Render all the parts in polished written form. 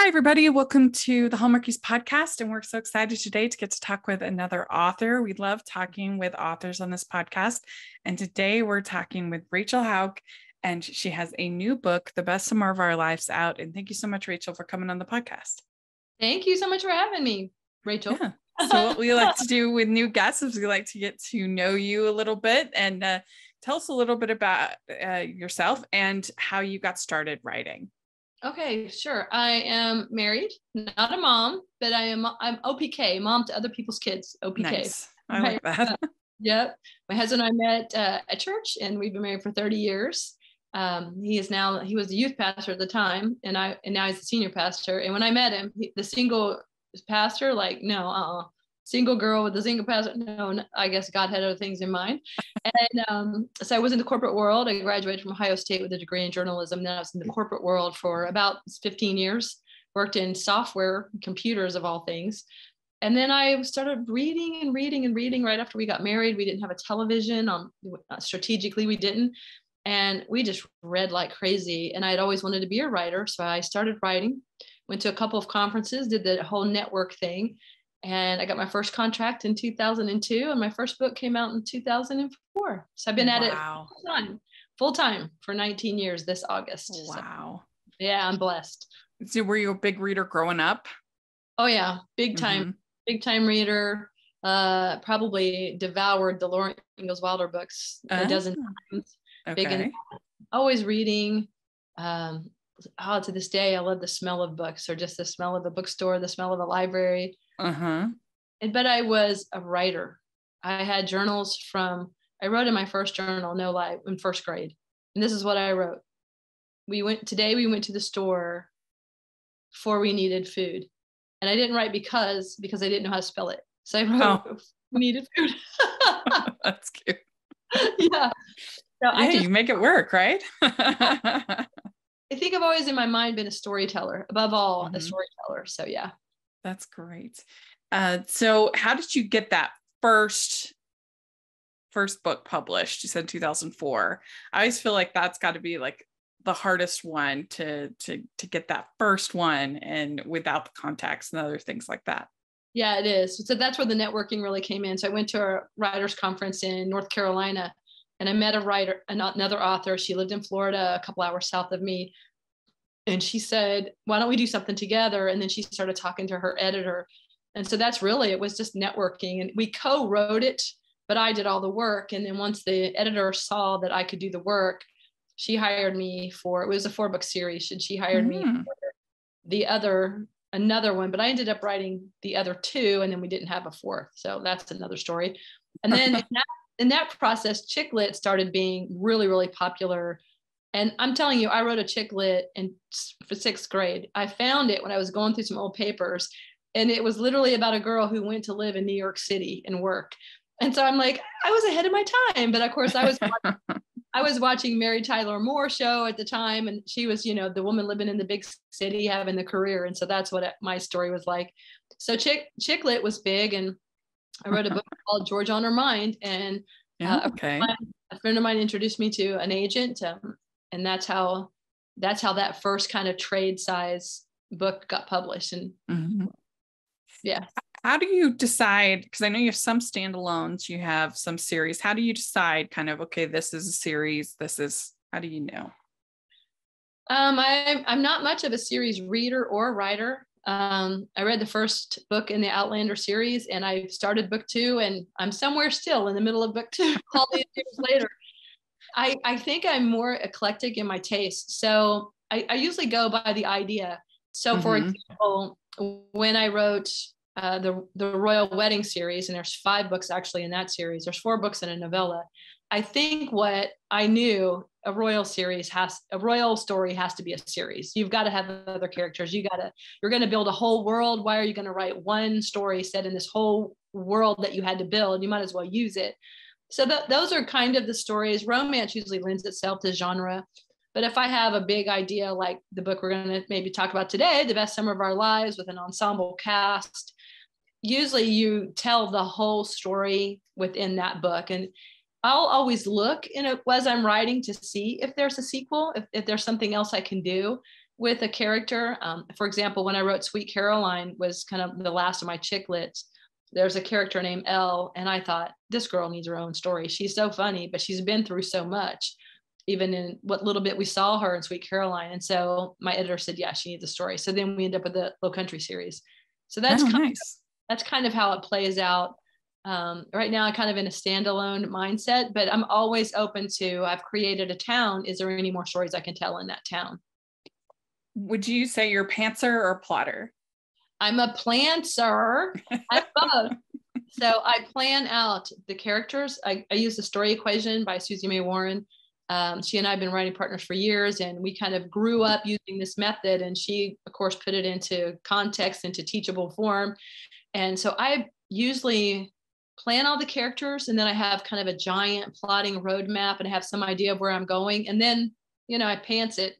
Hi, everybody. Welcome to the Hallmarkies podcast. And we're so excited today to get to talk with another author. We love talking with authors on this podcast. And today we're talking with Rachel Hauck, and she has a new book, The Best Summer of Our Lives, out. And thank you so much, Rachel, for coming on the podcast. Thank you so much for having me, Rachel. Yeah. So what we like to do with new guests is we like to get to know you a little bit and tell us a little bit about yourself and how you got started writing. Okay, sure. I am married, not a mom, but I'm OPK, mom to other people's kids. OPK. Nice. I like that. Yep. My husband and I met at church, and we've been married for 30 years. He was the youth pastor at the time, and now he's the senior pastor. And when I met him, the single pastor, single girl with the single pastor. No, I guess God had other things in mind. And so I was in the corporate world. I graduated from Ohio State with a degree in journalism. Then I was in the corporate world for about 15 years, worked in software, computers of all things. And then I started reading and reading and reading right after we got married. We didn't have a television. Strategically, we didn't. And we just read like crazy. And I'd always wanted to be a writer. So I started writing, went to a couple of conferences, did the whole network thing. And I got my first contract in 2002, and my first book came out in 2004. So I've been at it full time for 19 years this August. Wow. So, yeah, I'm blessed. So were you a big reader growing up? Oh yeah, big time reader. Probably devoured the Laura Ingalls Wilder books a dozen times. Okay. Big and always reading. To this day, I love the smell of books, or just the smell of a bookstore, the smell of a library. But I was a writer. I had journals I wrote in my first journal, no lie, in first grade. And this is what I wrote. We went to the store before we needed food. And I didn't write because I didn't know how to spell it. So I wrote, we needed food. That's cute. Yeah. So you make it work, right? I think I've always in my mind been a storyteller, above all, a storyteller. So yeah. That's great. So how did you get that first book published? You said 2004. I always feel like that's got to be like the hardest one to get that first one, and without the context and other things like that. Yeah, it is. So that's where the networking really came in. So I went to a writers conference in North Carolina, and I met another author. She lived in Florida, a couple hours south of me. And she said, why don't we do something together? And then she started talking to her editor. And so it was just networking. And we co-wrote it, but I did all the work. And then once the editor saw that I could do the work, she hired me it was a 4-book series. And she hired me for another one, but I ended up writing the other 2, and then we didn't have a 4th. So that's another story. And then in that process, chick lit started being really, really popular. And I'm telling you, I wrote a chick lit for 6th grade. I found it when I was going through some old papers, and it was literally about a girl who went to live in New York City and work. And so I'm like, I was ahead of my time. But of course, I was watching Mary Tyler Moore show at the time, and she was, the woman living in the big city having the career. And so that's what my story was like. So chick lit was big, and I wrote a book called George on Her Mind, and a friend of mine introduced me to an agent. And that's how that first kind of trade size book got published. And yeah. How do you decide? Because I know you have some standalones, you have some series. How do you decide kind of, okay, this is a series, how do you know? I'm not much of a series reader or writer. I read the first book in the Outlander series, and I started book 2, and I'm somewhere still in the middle of book 2 all these years later. I think I'm more eclectic in my taste. So I usually go by the idea. So for example, when I wrote the Royal Wedding series, and there's 5 books actually in that series, there's 4 books and a novella. I think what I knew, a royal story has to be a series. You've got to have other characters. You're going to build a whole world. Why are you going to write one story set in this whole world that you had to build? You might as well use it. So those are kind of the stories. Romance usually lends itself to genre. But if I have a big idea, like the book we're going to maybe talk about today, The Best Summer of Our Lives, with an ensemble cast, usually you tell the whole story within that book. And I'll always look as I'm writing to see if there's a sequel, if there's something else I can do. with a character. For example, when I wrote Sweet Caroline was kind of the last of my chicklets. There's a character named Elle, and I thought, this girl needs her own story. She's so funny, but she's been through so much, even in what little bit we saw her in Sweet Caroline. And so my editor said, yeah, she needs a story. So then we end up with the Low Country series. So that's that's kind of how it plays out. Right now, I'm kind of in a standalone mindset, but I'm always open to, I've created a town. Is there any more stories I can tell in that town? Would you say you're a pantser or a plotter? I'm a planter. I'm both. So I plan out the characters. I use the story equation by Susie May Warren. She and I have been writing partners for years, and we kind of grew up using this method. And she, of course, put it into context, into teachable form. And so I usually plan all the characters, and then I have kind of a giant plotting roadmap and have some idea of where I'm going. And then, I pants it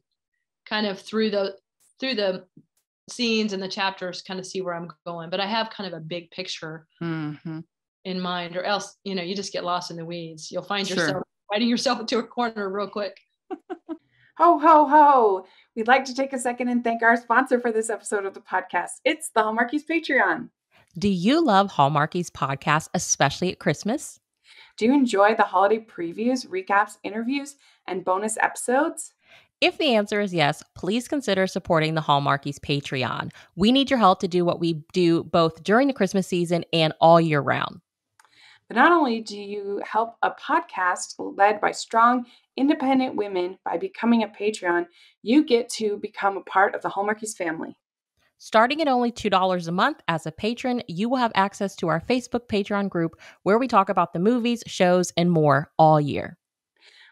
kind of through the scenes and the chapters, kind of see where I'm going. But I have kind of a big picture in mind, or else, you just get lost in the weeds. You'll find yourself writing yourself into a corner real quick. Ho, ho, ho. We'd like to take a second and thank our sponsor for this episode of the podcast. It's the Hallmarkies Patreon. Do you love Hallmarkies podcast, especially at Christmas? Do you enjoy the holiday previews, recaps, interviews, and bonus episodes? If the answer is yes, please consider supporting the Hallmarkies Patreon. We need your help to do what we do both during the Christmas season and all year round. But not only do you help a podcast led by strong, independent women by becoming a Patreon, you get to become a part of the Hallmarkies family. Starting at only $2 a month as a patron, you will have access to our Facebook Patreon group where we talk about the movies, shows, and more all year.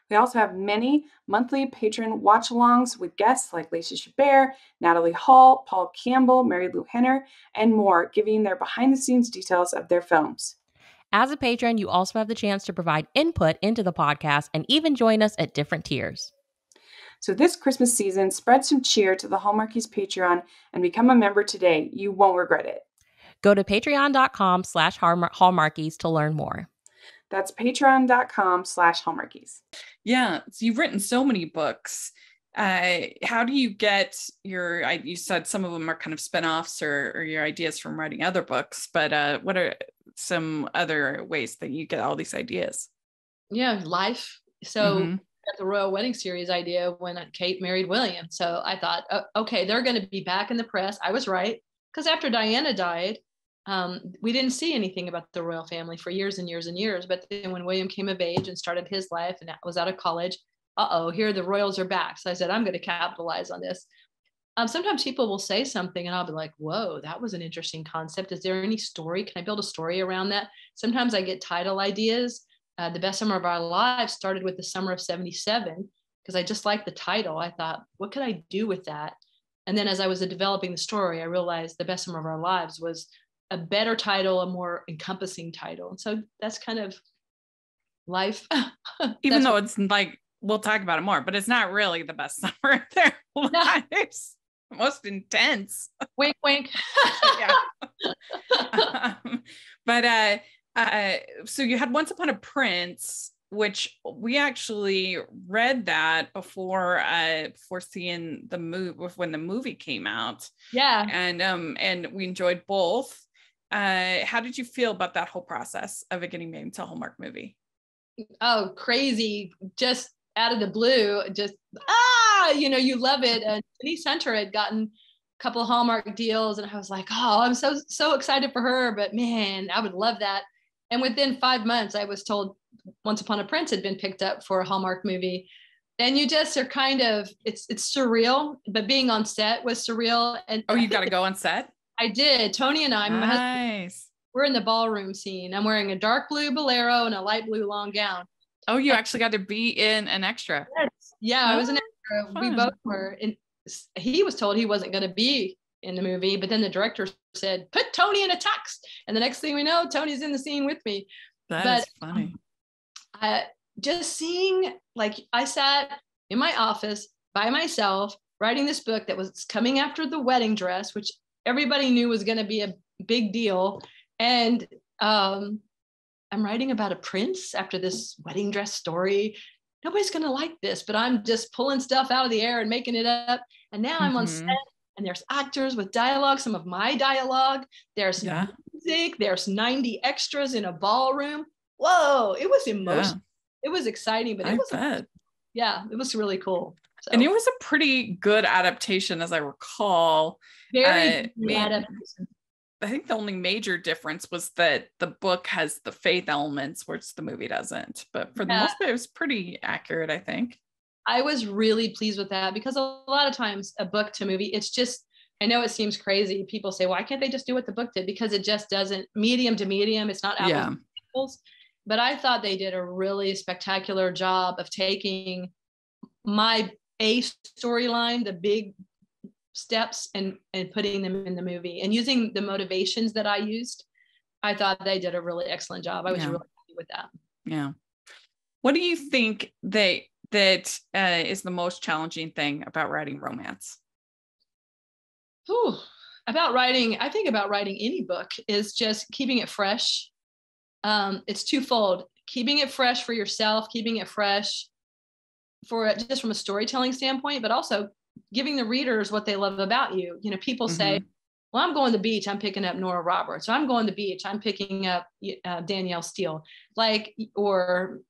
We also have many monthly patron watch-alongs with guests like Lacey Chabert, Natalie Hall, Paul Campbell, Mary Lou Henner, and more, giving their behind-the-scenes details of their films. As a patron, you also have the chance to provide input into the podcast and even join us at different tiers. So this Christmas season, spread some cheer to the Hallmarkies Patreon and become a member today. You won't regret it. Go to patreon.com/Hallmarkies to learn more. That's patreon.com/Hallmarkies. Yeah. So you've written so many books. How do you get you said some of them are kind of spinoffs or your ideas from writing other books, but what are some other ways that you get all these ideas? Yeah, life. So got the Royal Wedding Series idea when Kate married William. So I thought, okay, they're going to be back in the press. I was right. Because after Diana died, we didn't see anything about the royal family for years and years and years. But then when William came of age and started his life and was out of college, here the royals are back. So I said, I'm going to capitalize on this. Sometimes people will say something and I'll be like, whoa, that was an interesting concept. Is there any story? Can I build a story around that? Sometimes I get title ideas. The Best Summer of Our Lives started with the summer of 77 because I just liked the title. I thought, what could I do with that? And then as I was developing the story, I realized The Best Summer of Our Lives was a better title, a more encompassing title. And so that's kind of life. Even though it's like, we'll talk about it more, but it's not really the best summer of their lives. Most intense. Wink, wink. But so you had Once Upon a Prince, which we actually read that before seeing the movie, when the movie came out. Yeah. And we enjoyed both. How did you feel about that whole process of it getting made into a Hallmark movie? Oh, crazy. Just out of the blue, you love it. And Denise Hunter had gotten a couple of Hallmark deals and I was like, oh, I'm so excited for her, but man, I would love that. And within 5 months, I was told Once Upon a Prince had been picked up for a Hallmark movie. And you just are kind of, it's surreal, but being on set was surreal. And you got to go on set? I did. Tony and I, my husband, we're in the ballroom scene. I'm wearing a dark blue bolero and a light blue long gown. Oh, you actually got to be in an extra. Yes. Yeah, I was an extra. Fun. We both were. And he was told he wasn't going to be in the movie, but then the director said, put Tony in a tux. And the next thing we know, Tony's in the scene with me. That is funny. Just seeing, like, I sat in my office by myself writing this book that was coming after The Wedding Dress, which everybody knew was going to be a big deal. And I'm writing about a prince after this wedding dress story. Nobody's going to like this, but I'm just pulling stuff out of the air and making it up. And now I'm on set and there's actors with dialogue, some of my dialogue. There's music, there's 90 extras in a ballroom. Whoa, it was emotional. It was exciting, but it was really cool. So. And it was a pretty good adaptation, as I recall. Very good adaptation. I think the only major difference was that the book has the faith elements, which the movie doesn't. But for the most part, it was pretty accurate, I think. I was really pleased with that, because a lot of times a book to movie, it's just, I know it seems crazy. People say, why can't they just do what the book did? Because it just doesn't, medium to medium, it's not apples to apples. But I thought they did a really spectacular job of taking my storyline, the big steps, and putting them in the movie and using the motivations that I used. I thought they did a really excellent job. I was really happy with that. Yeah. What do you think that is the most challenging thing about writing romance? I think about writing any book is just keeping it fresh. It's twofold: keeping it fresh for yourself, keeping it fresh for just from a storytelling standpoint, but also giving the readers what they love about you. You know, people say, well, I'm going to the beach, I'm picking up Nora Roberts. Or I'm going to the beach, I'm picking up Danielle Steele, or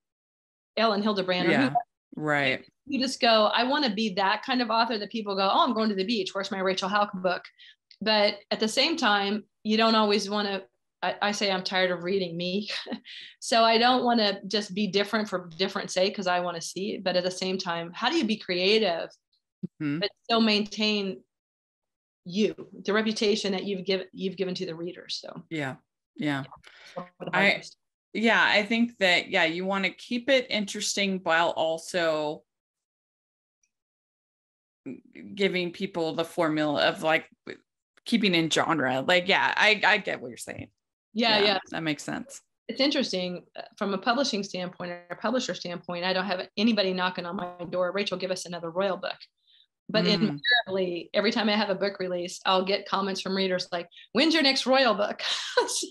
Ellen Hildebrand. Yeah, right. You just go, I want to be that kind of author that people go, oh, I'm going to the beach. Where's my Rachel Hauck book? But at the same time, you don't always want to, I say I'm tired of reading me. So I don't want to just be different for different sake, because I want to see it. But at the same time, how do you be creative, but still maintain the reputation that you've given to the readers? So I think that, you want to keep it interesting while also giving people the formula of keeping in genre. I get what you're saying. Yeah, that makes sense. It's interesting from a publishing standpoint or a publisher standpoint. I don't have anybody knocking on my door, Rachel, give us another Royal book. But invariably, every time I have a book release, I'll get comments from readers like, when's your next Royal book? So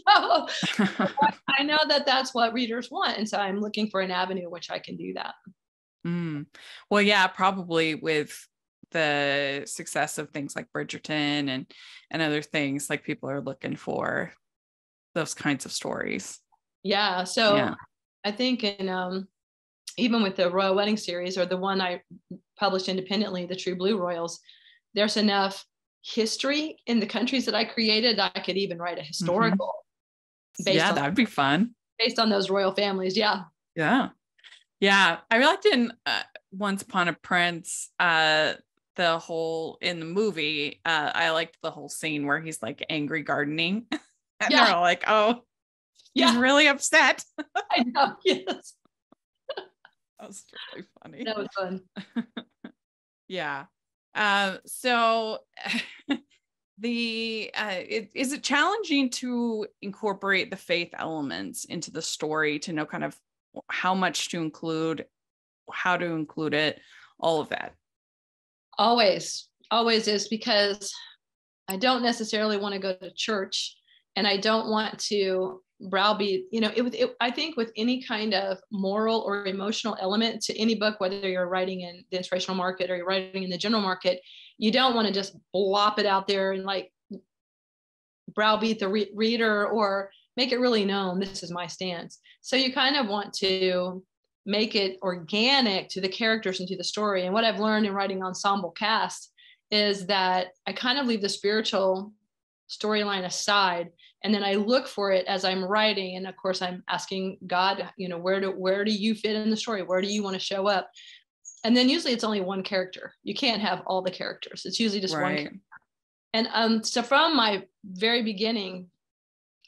I know that that's what readers want. And so I'm looking for an avenue in which I can do that. Well, yeah, probably with the success of things like Bridgerton and other things, people are looking for those kinds of stories. Yeah. So I think even with the Royal Wedding series, or the one I published independently, the True Blue Royals, there's enough history in the countries that I created that I could even write a historical. That'd be fun. Based on those royal families. Yeah. I liked in Once Upon a Prince, the whole in the movie, I liked the whole scene where he's angry gardening. And they're all like, oh, he's really upset. I know. Yes. That was really funny. That was fun. So is it challenging to incorporate the faith elements into the story, to know kind of how much to include, how to include it, all of that? Always is, because I don't necessarily want to go to church, and I don't want to browbeat, I think with any kind of moral or emotional element to any book, whether you're writing in the inspirational market or you're writing in the general market, you don't want to just blop it out there and browbeat the reader or make it really known, this is my stance. So you kind of want to make it organic to the characters and to the story. And what I've learned in writing ensemble cast is that I kind of leave the spiritual storyline aside, and then I look for it as I'm writing. And of course, I'm asking God, where do you fit in the story? Where do you want to show up? And then usually it's only one character. You can't have all the characters. It's usually just one character. And so from my very beginning,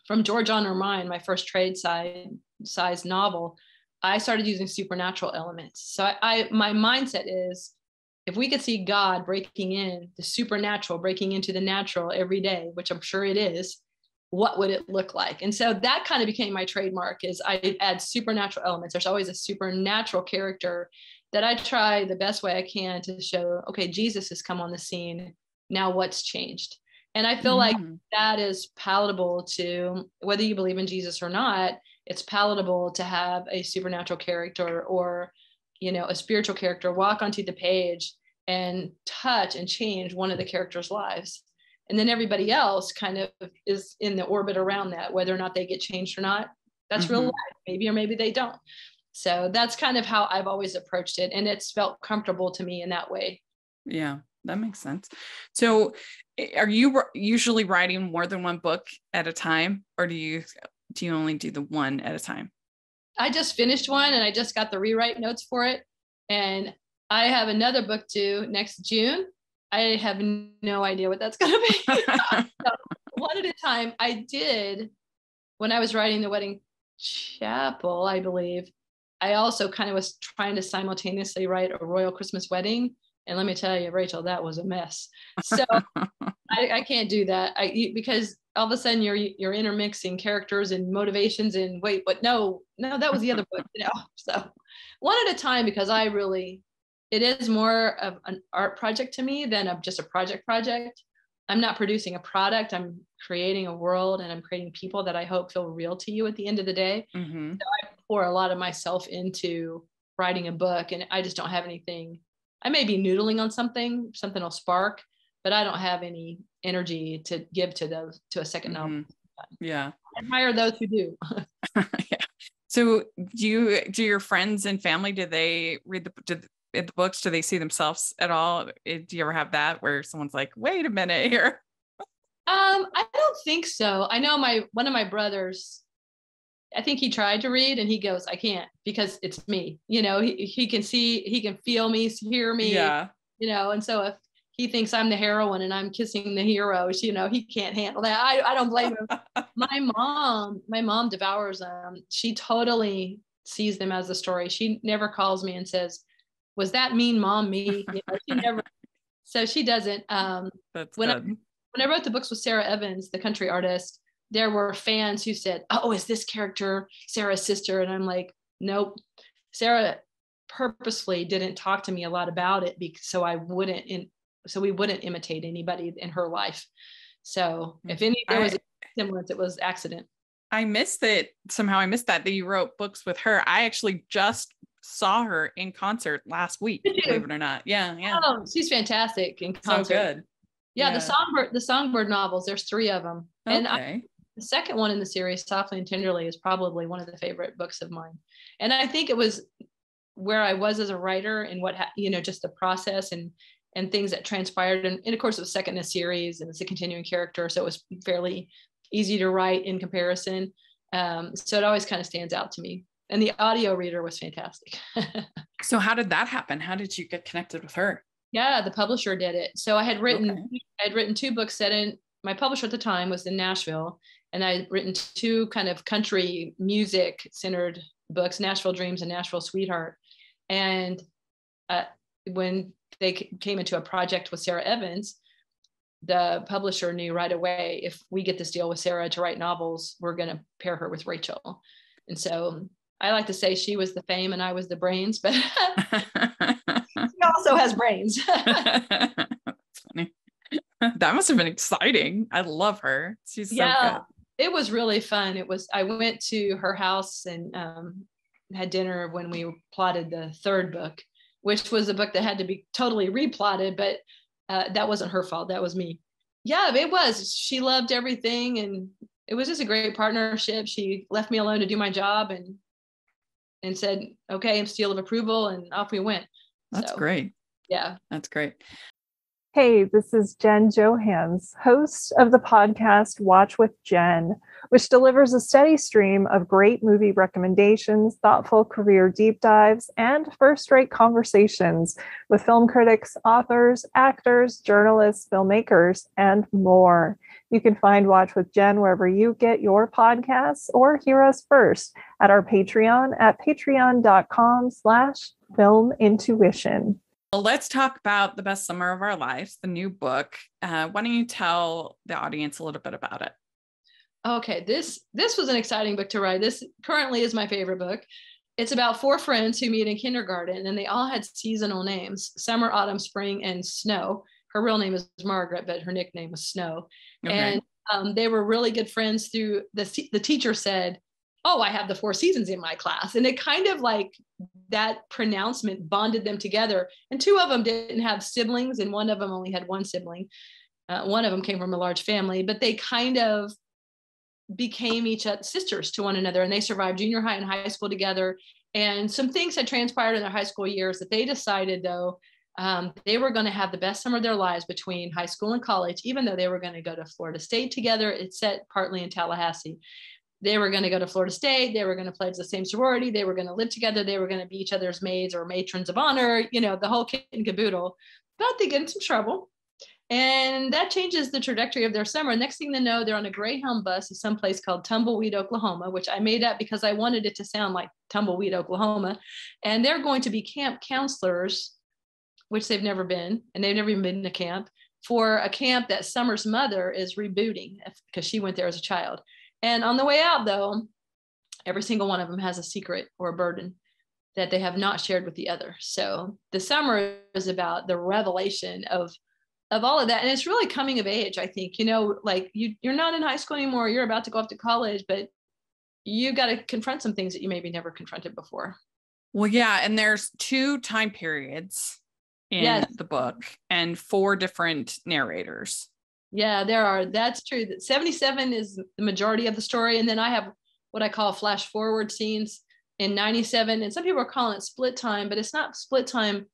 from George Honor Mine, my first trade size novel, I started using supernatural elements. So my mindset is, if we could see God breaking in the supernatural, breaking into the natural every day, which I'm sure it is, what would it look like? And so that kind of became my trademark, is I add supernatural elements. There's always a supernatural character that I try the best way I can to show, okay, Jesus has come on the scene. Now what's changed? And I feel like that is palatable to, whether you believe in Jesus or not, it's palatable to have a supernatural character or, a spiritual character walk onto the page and touch and change one of the characters' lives. And then everybody else kind of is in the orbit around that, whether or not they get changed or not. That's real life, maybe, or maybe they don't. So that's kind of how I've always approached it. And it's felt comfortable to me in that way. Yeah, that makes sense. So are you usually writing more than one book at a time, or do you only do the one at a time? I just finished one and I just got the rewrite notes for it. And I have another book due next June. I have no idea what that's going to be. So, one at a time. I did, when I was writing The Wedding Chapel, I believe, I also kind of was trying to simultaneously write A Royal Christmas Wedding. And let me tell you, Rachel, that was a mess. So I can't do that because all of a sudden you're intermixing characters and motivations and wait, but no, that was the other book, So one at a time, because it is more of an art project to me than just a project. I'm not producing a product. I'm creating a world, and I'm creating people that I hope feel real to you at the end of the day. So I pour a lot of myself into writing a book, and I just don't have anything. I may be noodling on something will spark, but I don't have any energy to give to a second novel. Yeah. I admire those who do. Yeah. So do your friends and family, do they read the books? Do they see themselves at all? Do you ever have that where someone's like, wait a minute here? I don't think so. I know one of my brothers, I think he tried to read and he goes, I can't, because it's me, he can see, he can feel me, hear me, yeah. And so if he thinks I'm the heroine and I'm kissing the heroes, he can't handle that. I don't blame him. My mom devours them. She totally sees them as a story. She never calls me and says, was that mean mom me? She never, so she doesn't. That's when good. When I wrote the books with Sarah Evans, the country artist, there were fans who said, oh, is this character Sarah's sister? And I'm like, nope. Sarah purposefully didn't talk to me a lot about it so we wouldn't imitate anybody in her life. So if there was a semblance, it was accident. I missed it. Somehow I missed that you wrote books with her. I actually just saw her in concert last week, believe it or not. Yeah. Oh, she's fantastic in concert. So good. Yeah. The Songbird novels, there's 3 of them. Okay. And the second one in the series, Softly and Tenderly, is probably one of the favorite books of mine. And I think it was where I was as a writer and just the process and things that transpired. And of course, it was second in a series and it's a continuing character. So it was fairly easy to write in comparison. So it always kind of stands out to me. And the audio reader was fantastic. So how did that happen? How did you get connected with her? Yeah, the publisher did it. So I had written 2 books set in. My publisher at the time was in Nashville, and I had written 2 kind of country music centered books, Nashville Dreams and Nashville Sweetheart. And when they came into a project with Sarah Evans, the publisher knew right away, if we get this deal with Sarah to write novels, we're going to pair her with Rachel. And so I like to say she was the fame and I was the brains, but she also has brains. That's funny. That must have been exciting. I love her. She's so good. It was really fun. I went to her house and had dinner when we plotted the 3rd book, which was a book that had to be totally replotted, but that wasn't her fault. That was me. Yeah, it was. She loved everything, and it was just a great partnership. She left me alone to do my job and said, okay, seal of approval, and off we went. That's great. Yeah. That's great. Hey, this is Jen Johans, host of the podcast Watch with Jen, which delivers a steady stream of great movie recommendations, thoughtful career deep dives, and first-rate conversations with film critics, authors, actors, journalists, filmmakers, and more. You can find Watch with Jen wherever you get your podcasts or hear us first at our Patreon at patreon.com/filmintuition. Well, let's talk about The Best Summer of Our Lives, the new book. Why don't you tell the audience a little bit about it? Okay, this was an exciting book to write. This currently is my favorite book. It's about 4 friends who meet in kindergarten, and they all had seasonal names: summer, autumn, spring, and snow. Her real name is Margaret, but her nickname was Snow. Okay. And they were really good friends through the teacher said, oh, I have the Four Seasons in my class. And it kind of like that pronouncement bonded them together. And two of them didn't have siblings, and one of them only had one sibling. One of them came from a large family, but they kind of became each other sisters to one another, and they survived junior high and high school together. And some things had transpired in their high school years that they decided, though, they were going to have the best summer of their lives between high school and college, even though they were going to go to Florida State together. It's set partly in Tallahassee. They were going to go to Florida State. They were going to pledge the same sorority. They were going to live together. They were going to be each other's maids or matrons of honor, you know, the whole kit and caboodle. But they get in some trouble. And that changes the trajectory of their summer. Next thing they know, they're on a Greyhound bus to some place called Tumbleweed, Oklahoma, which I made up because I wanted it to sound like Tumbleweed, Oklahoma. And they're going to be camp counselors, which they've never been, and they've never even been to camp, for a camp that Summer's mother is rebooting because she went there as a child. And on the way out, though, every single one of them has a secret or a burden that they have not shared with the other. So the summer is about the revelation of all of that. And it's really coming of age, I think. You know, like you're not in high school anymore. You're about to go off to college, but you got to confront some things that you maybe never confronted before. Well, yeah. And there's 2 time periods in the book and 4 different narrators. Yeah, there are. That's true. That 77 is the majority of the story. And then I have what I call flash forward scenes in 97. And some people are calling it split time, but it's not split time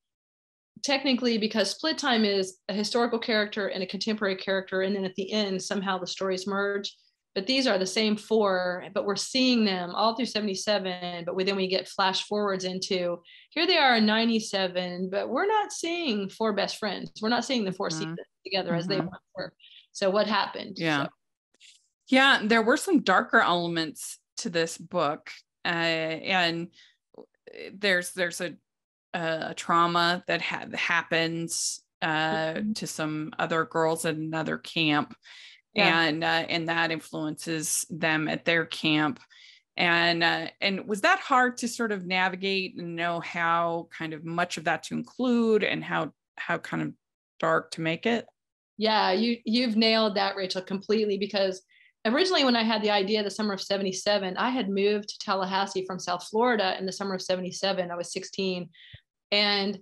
technically, because split time is a historical character and a contemporary character. And then at the end, somehow the stories merge. But these are the same 4, but we're seeing them all through 77. But then we get flash forwards into here they are in 97, but we're not seeing 4 best friends. We're not seeing the 4 seasons together as they once were. So what happened? Yeah. Yeah. There were some darker elements to this book. And there's a trauma that happens to some other girls at another camp. Yeah. And that influences them at their camp. And was that hard to sort of navigate and know how kind of much of that to include and how kind of dark to make it? Yeah, you've nailed that, Rachel, completely, because originally when I had the idea the summer of 77, I had moved to Tallahassee from South Florida in the summer of 77. I was 16, and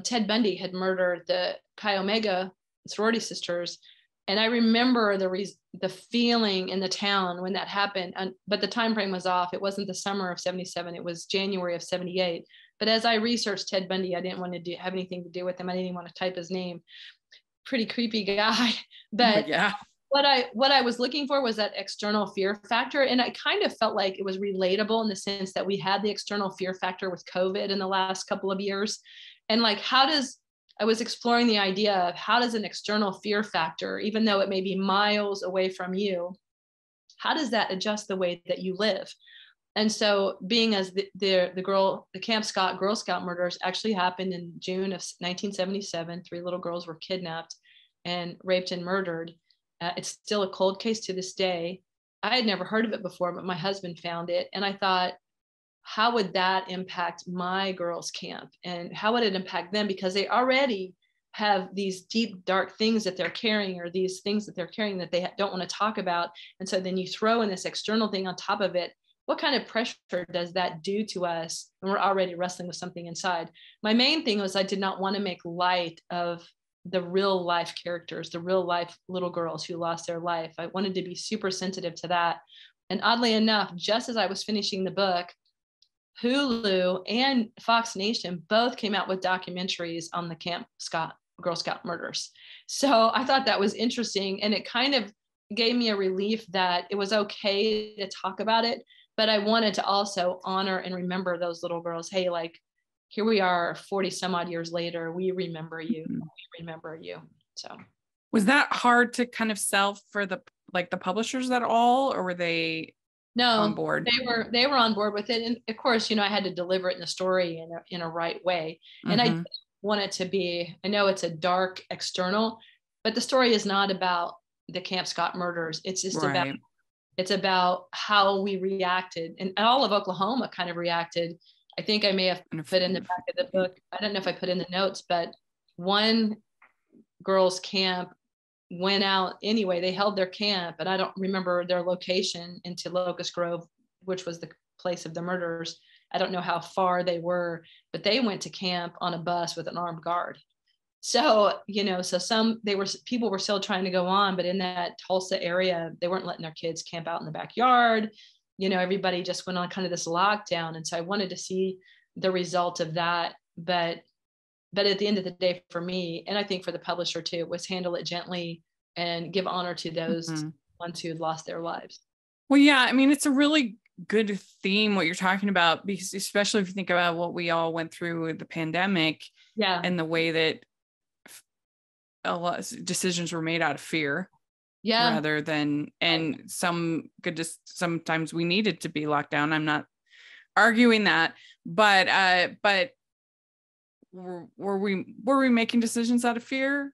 Ted Bundy had murdered the Chi Omega sorority sisters. And I remember the feeling in the town when that happened, but the time frame was off. It wasn't the summer of 77. It was January of 78. But as I researched Ted Bundy, I didn't want to have anything to do with him. I didn't even want to type his name. Pretty creepy guy. But yeah, what I was looking for was that external fear factor. And I kind of felt like it was relatable in the sense that we had the external fear factor with COVID in the last couple of years. And like, I was exploring the idea of how does an external fear factor, even though it may be miles away from you, how does that adjust the way that you live? And so being as the Camp Scott Girl Scout murders actually happened in June of 1977, 3 little girls were kidnapped and raped and murdered. It's still a cold case to this day. I had never heard of it before, but my husband found it. And I thought, how would that impact my girls' camp? And how would it impact them? Because they already have these deep, dark things that they're carrying, or these things that they're carrying that they don't want to talk about. And so then you throw in this external thing on top of it. What kind of pressure does that do to us when we're already wrestling with something inside? My main thing was I did not want to make light of the real life characters, the real life little girls who lost their life. I wanted to be super sensitive to that. And oddly enough, just as I was finishing the book, Hulu and Fox Nation both came out with documentaries on the Camp Scott Girl Scout murders. So I thought that was interesting. And it kind of gave me a relief that it was okay to talk about it. But I wanted to also honor and remember those little girls. Hey, like, here we are 40 some odd years later. We remember you. We remember you. So was that hard to kind of sell for the publishers at all, or were they on board? They were on board with it. And of course, I had to deliver it in a story in a right way. And I want it to be, I know it's a dark external, but the story is not about the Camp Scott murders. It's just about how we reacted, and all of Oklahoma kind of reacted. I think I may have put in the back of the book, I don't know if I put in the notes, but one girls' camp went out anyway. They held their camp, and I don't remember their location, into Locust Grove, which was the place of the murders. I don't know how far they were, but they went to camp on a bus with an armed guard. So, so people were still trying to go on, but in that Tulsa area, they weren't letting their kids camp out in the backyard. Everybody just went on kind of this lockdown. And so I wanted to see the result of that. But at the end of the day, for me, and I think for the publisher too, was handle it gently and give honor to those ones who had lost their lives. Well, yeah, I mean, it's a really good theme what you're talking about, because especially if you think about what we all went through with the pandemic, and the way that a lot of decisions were made out of fear, rather than, and sometimes we needed to be locked down. I'm not arguing that, but were we making decisions out of fear,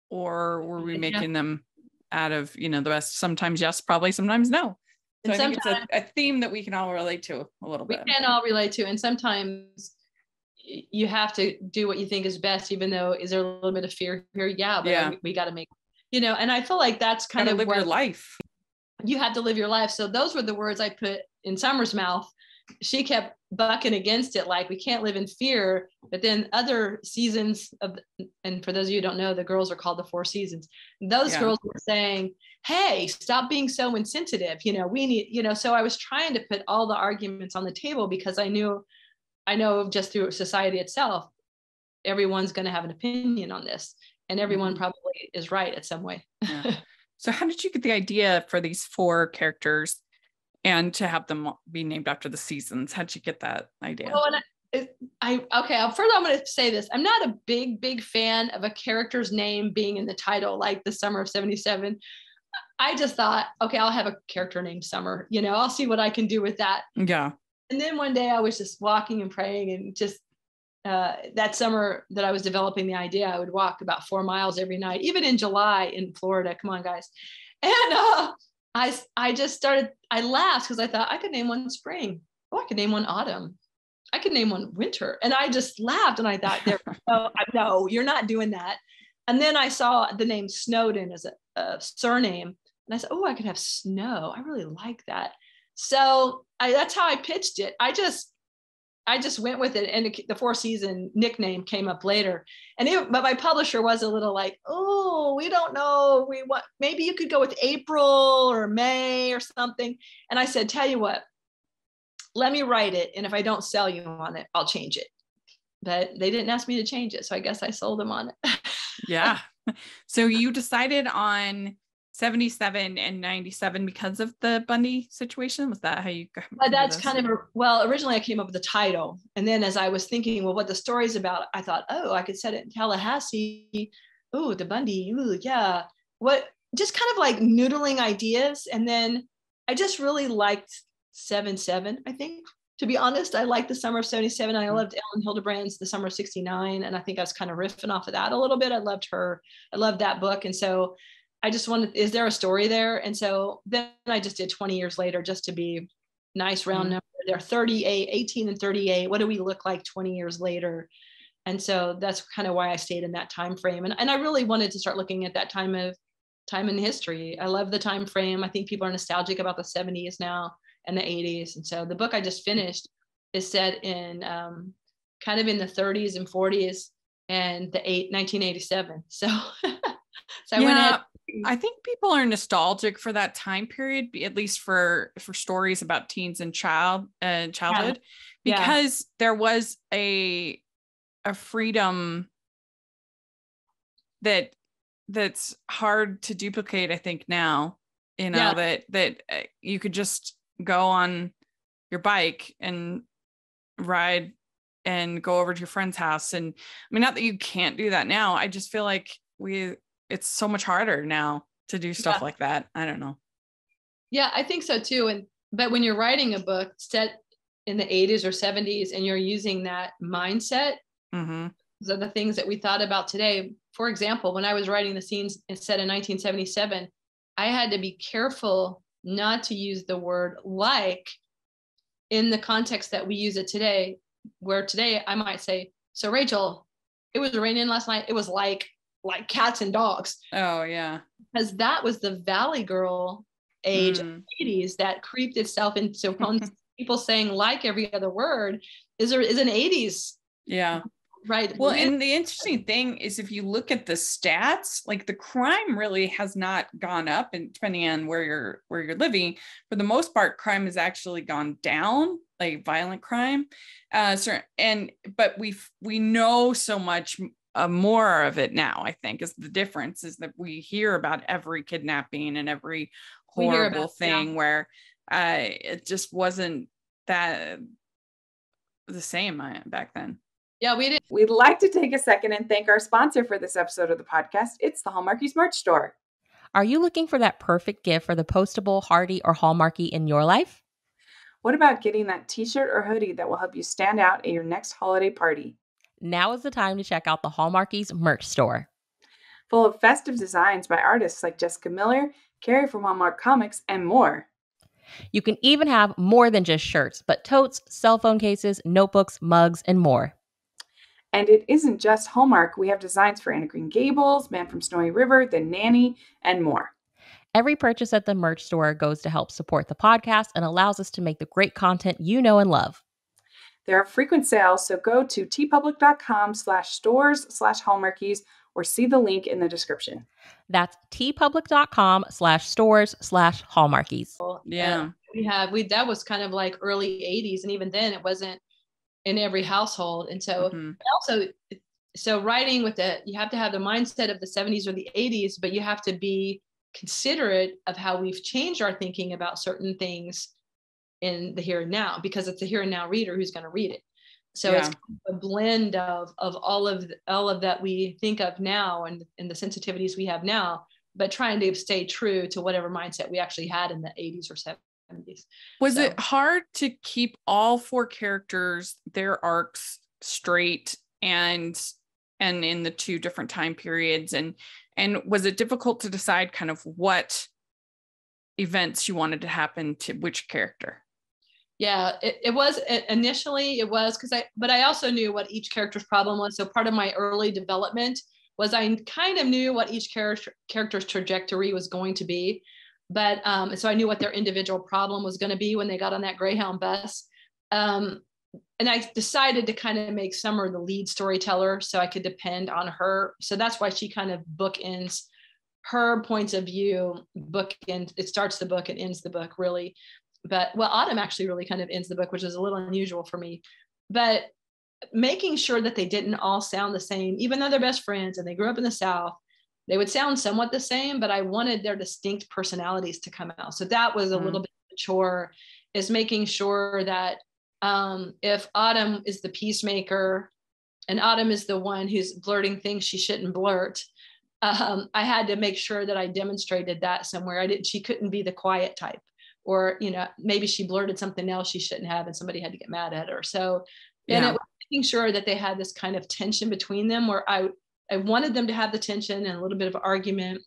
or were we making them out of the best? Sometimes yes, probably sometimes no. So I think it's a theme that we can all relate to a little bit. We can all relate to, and sometimes you have to do what you think is best, even though is there a little bit of fear here? Yeah, but we got to make, and I feel like that's kind of live your life. You have to live your life. So those were the words I put in Summer's mouth. She kept bucking against it, like we can't live in fear. But then other seasons and for those of you who don't know, the girls are called the 4 seasons. Those girls were saying, hey, stop being so insensitive. We need, so I was trying to put all the arguments on the table, because I know just through society itself, everyone's going to have an opinion on this, and everyone probably is right in some way. So how did you get the idea for these 4 characters and to have them be named after the seasons? How did you get that idea? Well, first I'm going to say this. I'm not a big fan of a character's name being in the title, like the Summer of 77. I just thought, okay, I'll have a character named Summer, I'll see what I can do with that. Yeah. And then one day I was just walking and praying, and just that summer that I was developing the idea, I would walk about 4 miles every night, even in July in Florida. Come on, guys. And I laughed because I thought I could name one spring. Oh, I could name one autumn. I could name one winter. And I just laughed, and I thought, no, you're not doing that. And then I saw the name Snowden as a surname. And I said, oh, I could have Snow. I really like that. So that's how I pitched it. I just went with it, and the 4 season nickname came up later. But my publisher was a little like, oh, we don't know. Maybe you could go with April or May or something. And I said, tell you what, let me write it, and if I don't sell you on it, I'll change it. But they didn't ask me to change it, so I guess I sold them on it. Yeah. So you decided on 77 and 97 because of the Bundy situation? Was that how you got? That's kind of originally I came up with the title, and then as I was thinking, what the story's about, I thought, I could set it in Tallahassee. Oh, the Bundy. Ooh, yeah. Just kind of like noodling ideas, and then I just really liked 77. I think, to be honest, I liked the Summer of 77. I loved Ellen Hildebrand's The Summer of 69, and I think I was kind of riffing off of that a little bit. I loved her. I loved that book, and so I just wanted, is there a story there? And so then I just did 20 years later, just to be nice round number. They're 38, 18 and 38. What do we look like 20 years later? And so that's kind of why I stayed in that time frame. And I really wanted to start looking at that time in history. I love the time frame. I think people are nostalgic about the 70s now and the 80s. And so the book I just finished is set in kind of in the 30s and 40s and 1987. So I went ahead. I think people are nostalgic for that time period, at least for stories about teens and childhood, because there was a freedom that's hard to duplicate. I think now, that you could just go on your bike and ride and go over to your friend's house. And I mean, not that you can't do that now. I just feel like it's so much harder now to do stuff like that. I don't know. Yeah, I think so too. But when you're writing a book set in the 80s or 70s and you're using that mindset, those are the things that we thought about today. For example, when I was writing the scenes set in 1977, I had to be careful not to use the word like in the context that we use it today, where today I might say, so Rachel, it was raining last night. It was like cats and dogs. Oh yeah. Because that was the Valley Girl age of the 80s that creeped itself into people saying like every other word is an 80s. Yeah. Right. Well, and the interesting thing is if you look at the stats, like the crime really has not gone up, and depending on where you're living, for the most part, crime has actually gone down, like violent crime. But we know so much more of it now, I think, is the difference, is that we hear about every kidnapping and every horrible thing where it just wasn't that the same back then. Yeah, we did. We'd like to take a second and thank our sponsor for this episode of the podcast. It's the Hallmarkies merch store. Are you looking for that perfect gift for the postable, Hardy, or Hallmarky in your life? What about getting that t-shirt or hoodie that will help you stand out at your next holiday party? Now is the time to check out the Hallmarkies merch store. Full of festive designs by artists like Jessica Miller, Carrie from Hallmark Comics, and more. You can even have more than just shirts, but totes, cell phone cases, notebooks, mugs, and more. And it isn't just Hallmark. We have designs for Anna Green Gables, Man from Snowy River, The Nanny, and more. Every purchase at the merch store goes to help support the podcast and allows us to make the great content you know and love. There are frequent sales, so go to tpublic.com/stores/Hallmarkies or see the link in the description. That's tpublic.com/stores/Hallmarkies. Yeah. That was kind of like early 80s. And even then it wasn't in every household. And so so writing you have to have the mindset of the 70s or the 80s, but you have to be considerate of how we've changed our thinking about certain things in the here and now, because it's a here and now reader who's going to read it. So it's a blend of all of that we think of now and the sensitivities we have now, but trying to stay true to whatever mindset we actually had in the 80s or 70s. Was it hard to keep all four characters, their arcs straight and in the two different time periods? And was it difficult to decide kind of what events you wanted to happen to which character? Yeah, it was initially but I also knew what each character's problem was. So part of my early development was I kind of knew what each character's trajectory was going to be. But so I knew what their individual problem was going to be when they got on that Greyhound bus. And I decided to kind of make Summer the lead storyteller so I could depend on her. So that's why she kind of bookends her points of view. It starts the book and ends the book, really. But Autumn actually really kind of ends the book, which is a little unusual for me. But making sure that they didn't all sound the same, even though they're best friends and they grew up in the South, they would sound somewhat the same, but I wanted their distinct personalities to come out. So that was a little bit of a chore, is making sure that if Autumn is the peacemaker and Autumn is the one who's blurting things she shouldn't blurt, I had to make sure that I demonstrated that somewhere. She couldn't be the quiet type, or, maybe she blurted something else she shouldn't have and somebody had to get mad at her. So, and it was making sure that they had this kind of tension between them where I wanted them to have the tension and a little bit of argument,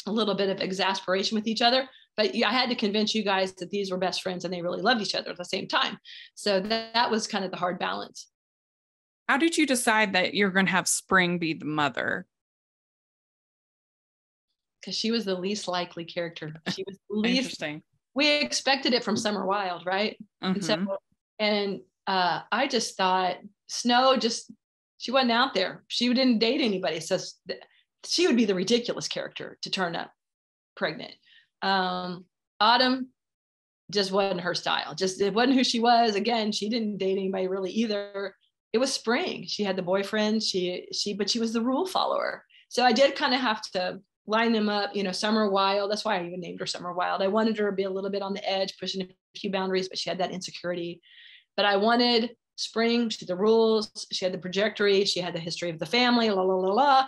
a little bit of exasperation with each other. But I had to convince you guys that these were best friends and they really loved each other at the same time. So that was kind of the hard balance. How did you decide that you're going to have Spring be the mother? Because she was the least likely character. She was the least. Interesting. We expected it from Summer Wilde, right? And I just thought Snow she wasn't out there. She didn't date anybody. So she would be the ridiculous character to turn up pregnant. Autumn just wasn't her style. It wasn't who she was. Again, she didn't date anybody really either. It was Spring. She had the boyfriend. But she was the rule follower. So I did kind of have to line them up, Summer Wilde. That's why I even named her Summer Wilde. I wanted her to be a little bit on the edge, pushing a few boundaries, but she had that insecurity. But I wanted Spring, she had the rules, she had the trajectory, she had the history of the family, la, la, la, la.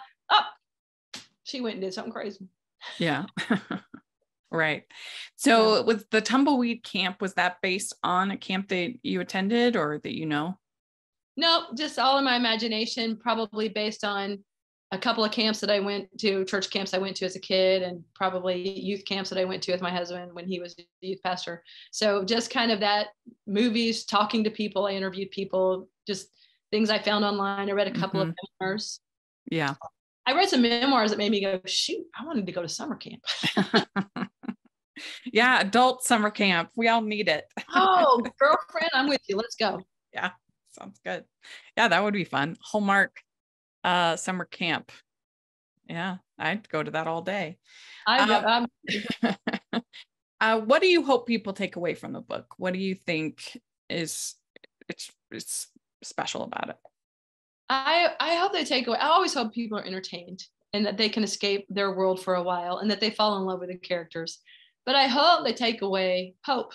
She went and did something crazy. Yeah. Right. So with the Tumbleweed Camp, was that based on a camp that you attended or that No, just all in my imagination, probably based on a couple of camps that I went to, church camps I went to as a kid, and probably youth camps that I went to with my husband when he was a youth pastor. So just kind of that, movies, talking to people. I interviewed people, just things I found online. I read a couple of memoirs. Yeah. I read some memoirs that made me go, shoot, I wanted to go to summer camp. Yeah, adult summer camp. We all need it. Oh, girlfriend, I'm with you. Let's go. Yeah, sounds good. Yeah, that would be fun. Hallmark summer camp. Yeah, I'd go to that all day. I'm What do you hope people take away from the book? What do you think is it's special about it? I hope they take away. I always hope people are entertained and that they can escape their world for a while and that they fall in love with the characters. But I hope they take away hope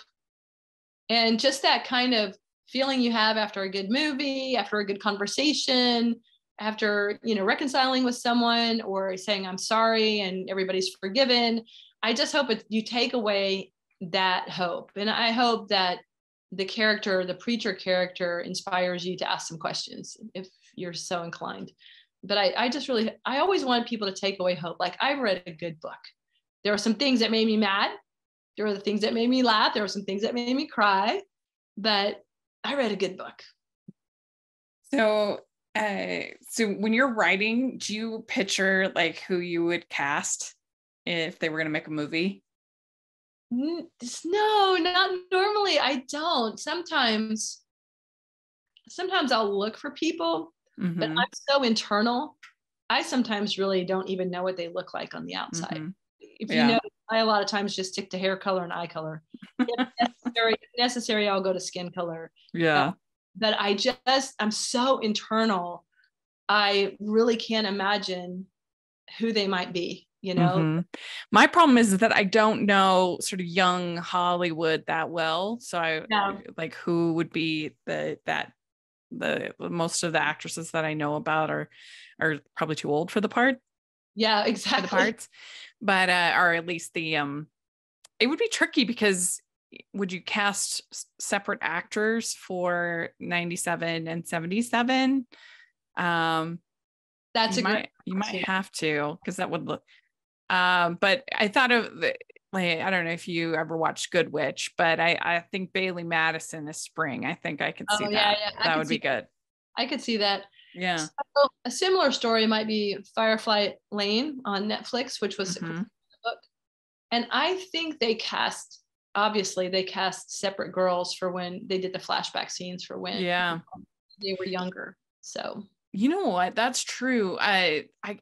and just that kind of feeling you have after a good movie, after a good conversation, after, reconciling with someone or saying I'm sorry and everybody's forgiven. I just hope you take away that hope. And I hope that the preacher character inspires you to ask some questions if you're so inclined. But I always want people to take away hope. Like, I read a good book. There were some things that made me mad. There were the things that made me laugh. There were some things that made me cry, but I read a good book. So when you're writing, do you picture like who you would cast if they were going to make a movie? No, not normally. I don't. Sometimes I'll look for people, but I'm so internal. I sometimes really don't even know what they look like on the outside. If you know, I a lot of times just stick to hair color and eye color. If necessary, I'll go to skin color. Yeah. But I'm so internal. I really can't imagine who they might be. My problem is that I don't know sort of young Hollywood that well. So like who would be the most of the actresses that I know about are probably too old for the part. Yeah, exactly. For the parts, but or at least it would be tricky because would you cast separate actors for 97 and 77? That's you might have to, because that would look. But I thought of like, I don't know if you ever watched Good Witch, but I think Bailey Madison is Spring. I think I could see that. Yeah. That would be good. I could see that. Yeah. So a similar story might be Firefly Lane on Netflix, which was a book. And I think they cast separate girls for when they did the flashback scenes for when they were younger. So you know what? That's true. I think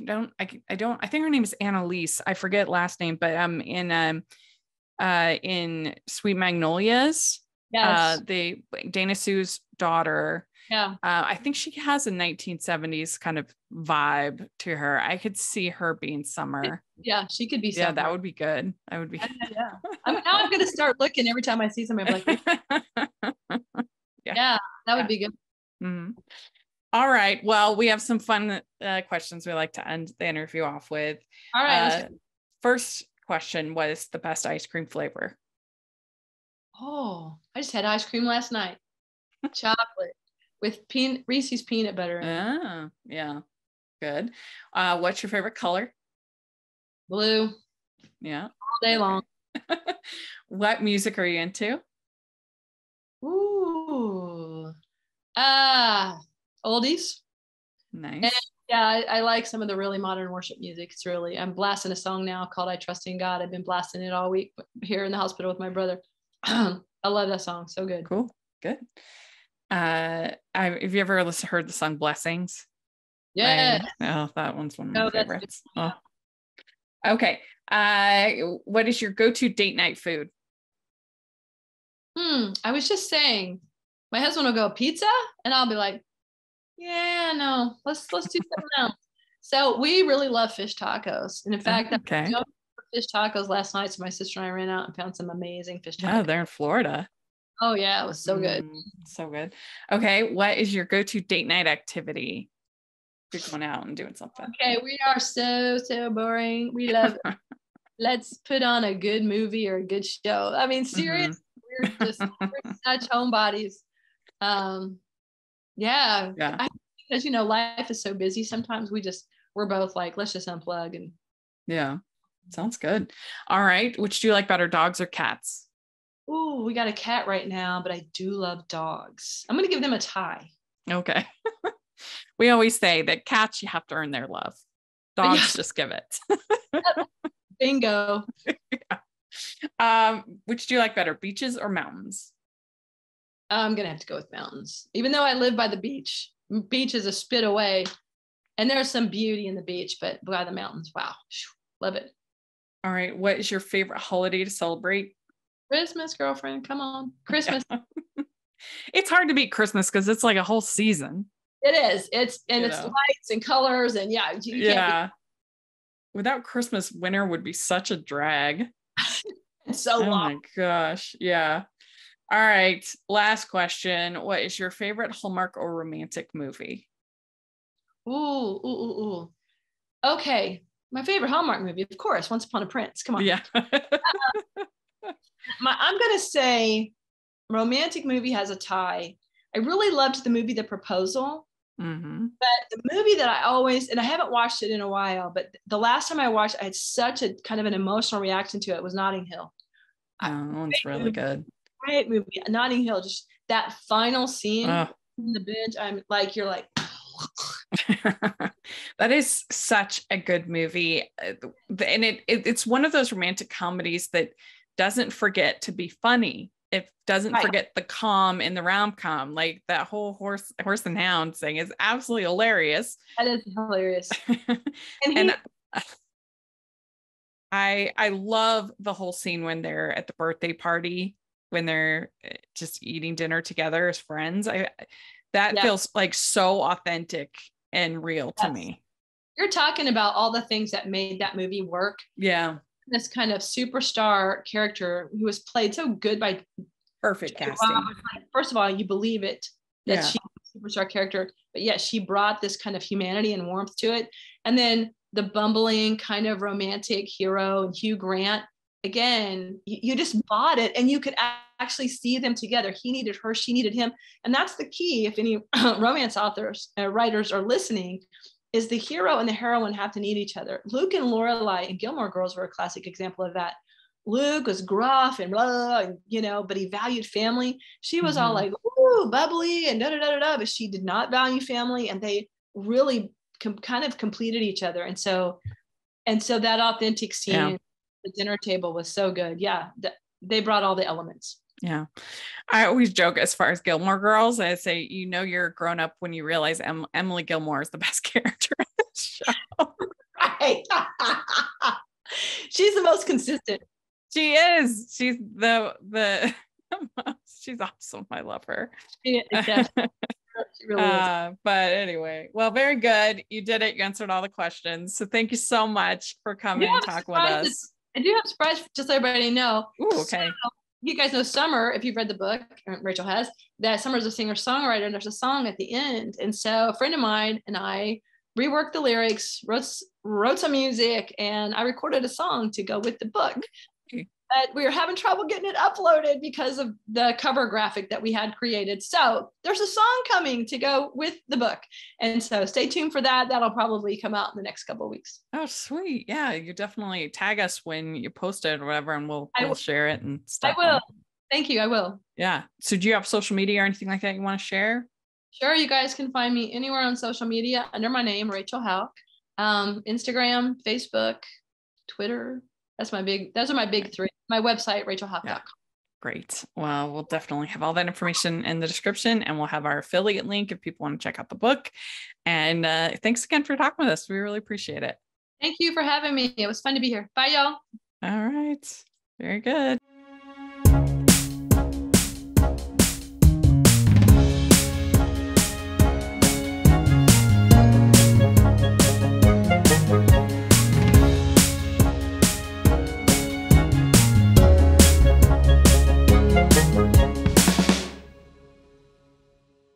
her name is Annalise. I forget last name, but in Sweet Magnolias, the Dana Sue's daughter. Yeah. I think she has a 1970s kind of vibe to her. I could see her being Summer. Yeah, she could be Summer. Yeah, that would be good. That would be. Yeah. I'm going to start looking every time I see somebody. I'm like, yeah, that would be good. Mm-hmm. All right. Well, we have some fun questions we like to end the interview off with. All right. First question was the best ice cream flavor. Oh, I just had ice cream last night. Chocolate with Reese's peanut butter. Yeah. Good. What's your favorite color? Blue. Yeah. All day long. What music are you into? Ooh. Oldies. Nice. And I like some of the really modern worship music. I'm blasting a song now called I Trust in God. I've been blasting it all week here in the hospital with my brother. I love that song. So good. Cool. Good. Have you ever heard the song Blessings? Yeah. That one's one of my favorites. Oh. Okay. What is your go-to date night food? I was just saying, my husband will go pizza and I'll be like, yeah, no, let's do something else. So we really love fish tacos. And in fact, I went for fish tacos last night. So my sister and I ran out and found some amazing fish tacos. Yeah, they're in Florida. Oh yeah, it was so good. So good. Okay, what is your go-to date night activity? You're going out and doing something. Okay, we are so boring. We love it. Let's put on a good movie or a good show. I mean, seriously, we're such homebodies. Because life is so busy. Sometimes we're both like, let's just unplug and. Yeah, sounds good. All right, which do you like better, dogs or cats? Ooh, we got a cat right now, but I do love dogs. I'm gonna give them a tie. Okay. We always say that cats, you have to earn their love. Dogs, just give it. Bingo. Yeah. Which do you like better, beaches or mountains? I'm going to have to go with mountains. Even though I live by the beach, beach is a spit away. And there's some beauty in the beach, but by the mountains, wow. Love it. All right. What is your favorite holiday to celebrate? Christmas, girlfriend. Come on. Christmas. Yeah. It's hard to beat Christmas because it's like a whole season. It is. It's lights and colors. And yeah. You can't Without Christmas, winter would be such a drag. It's so long. Oh my gosh. Yeah. All right. Last question. What is your favorite Hallmark or romantic movie? Ooh. Okay. My favorite Hallmark movie, of course, Once Upon a Prince. Come on. Yeah. I'm going to say romantic movie has a tie. I really loved the movie The Proposal. Mm-hmm. But the movie that I always, and I haven't watched it in a while, but the last time I watched, I had such a kind of an emotional reaction to it, was Notting Hill. Oh, it's really good. Great movie. Notting Hill, just that final scene in the bench. I'm like, you're like, that is such a good movie. And it's one of those romantic comedies that doesn't forget to be funny. It doesn't forget the calm in the rom-com. Like that whole horse and hound thing is absolutely hilarious. That is hilarious. And I love the whole scene when they're at the birthday party, when they're just eating dinner together as friends. That feels like so authentic and real to me. You're talking about all the things that made that movie work. Yeah. This kind of superstar character who was played so good by perfect casting. First of all, you believe it that she's a superstar character, but yet she brought this kind of humanity and warmth to it. And then the bumbling kind of romantic hero and Hugh Grant, again, you just bought it, and you could actually see them together. He needed her, she needed him. And that's the key. If any romance authors writers are listening, is the hero and the heroine have to need each other. Luke and Lorelai and Gilmore Girls were a classic example of that. Luke was gruff and blah, and, but he valued family. She was all like, ooh, bubbly and da-da-da-da-da, but she did not value family, and they really kind of completed each other. And so that authentic scene at the dinner table was so good. Yeah, they brought all the elements. Yeah. I always joke as far as Gilmore Girls, I say, you're a grown up when you realize Emily Gilmore is the best character in the show. Right. She's the most consistent. She is. She's she's awesome. I love her. She really is. But anyway, well, very good. You did it. You answered all the questions. So thank you so much for coming and talk with us. I do have a surprise, just so everybody know. Ooh, okay. So, you guys know Summer, if you've read the book, Rachel has, that Summer's a singer-songwriter, and there's a song at the end. And so a friend of mine and I reworked the lyrics, wrote some music, and I recorded a song to go with the book. Okay. But we were having trouble getting it uploaded because of the cover graphic that we had created. So there's a song coming to go with the book. And so stay tuned for that. That'll probably come out in the next couple of weeks. Oh, sweet. Yeah, you definitely tag us when you post it or whatever, and we'll share it and stuff. I will. Thank you. I will. Yeah. So do you have social media or anything like that you want to share? Sure. You guys can find me anywhere on social media under my name, Rachel Hauck. Instagram, Facebook, Twitter. Those are my big three. My website, rachelhauck.com. Yeah. Great. Well, we'll definitely have all that information in the description, and we'll have our affiliate link if people want to check out the book. And thanks again for talking with us. We really appreciate it. Thank you for having me. It was fun to be here. Bye, y'all. All right. Very good.